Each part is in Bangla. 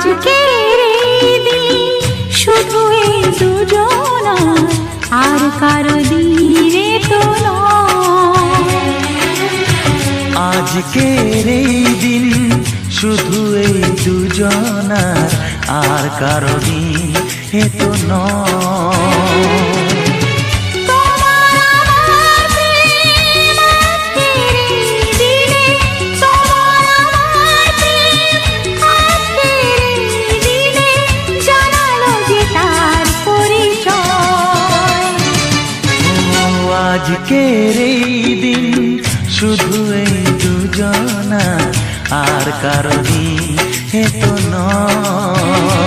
আজকের এই দিন শুধু এই দুজনার, আর কারো দিনে তো নয়। আজকের এই দিন শুধু এই দুজনার, আর কারো দিন এ তো নয়। আজকের এই দিন শুধু এই দুজনার, আর কারো দিন এ তো নয়,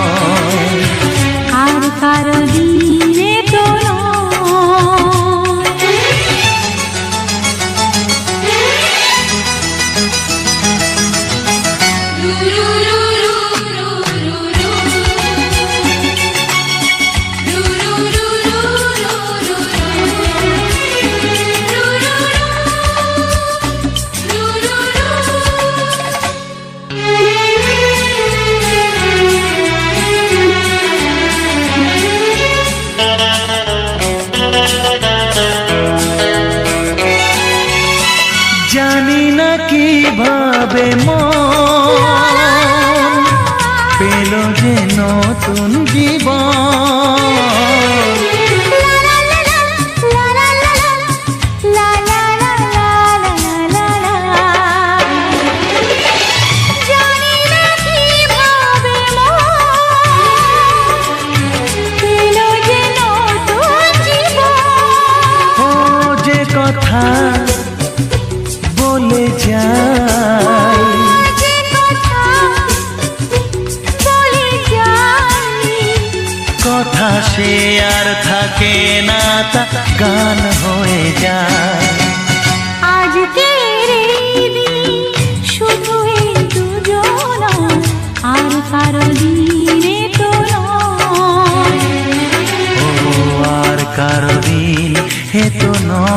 আর কারো দিনে তো জানি না কিভাবে মন পেল যে নতুন জীবন। ও যে কথা বলে যাই, কথা সে আর থাকে না, তা গান হয়ে যায়। আজকের এই দিন শুধু এই দুজনার, আর কারো দিনে তো নয়, ও আর কারো দিন এ তো নয়।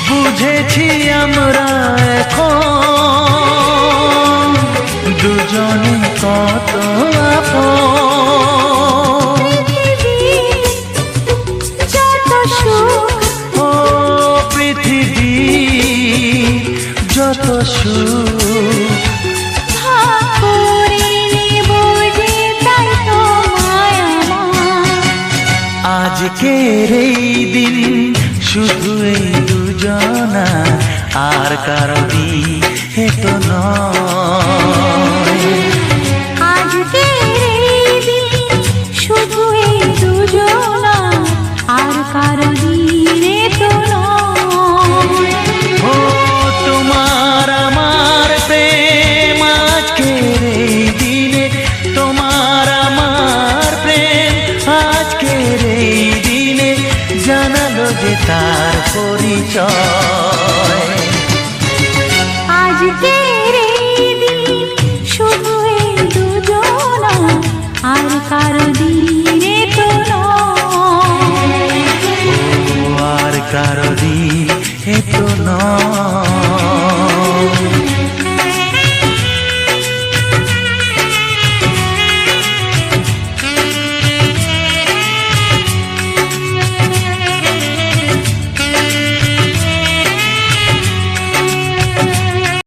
বুঝেছি আমরা এখন দুজনে কত আপন। ও পৃথিবী যত সুখ আজকের এই দিন শুধু এই দুজনা, আর কারো দিন এ তো নয়। আজকের এই দিন শুধু এই দুজনা, আর কারো দিনে তো নয়। ও তোমার আমার প্রেম আজকের এই দিনে, তোমার আমার প্রেম আজকের এই দিনে জানালো যে তার পরিচয়।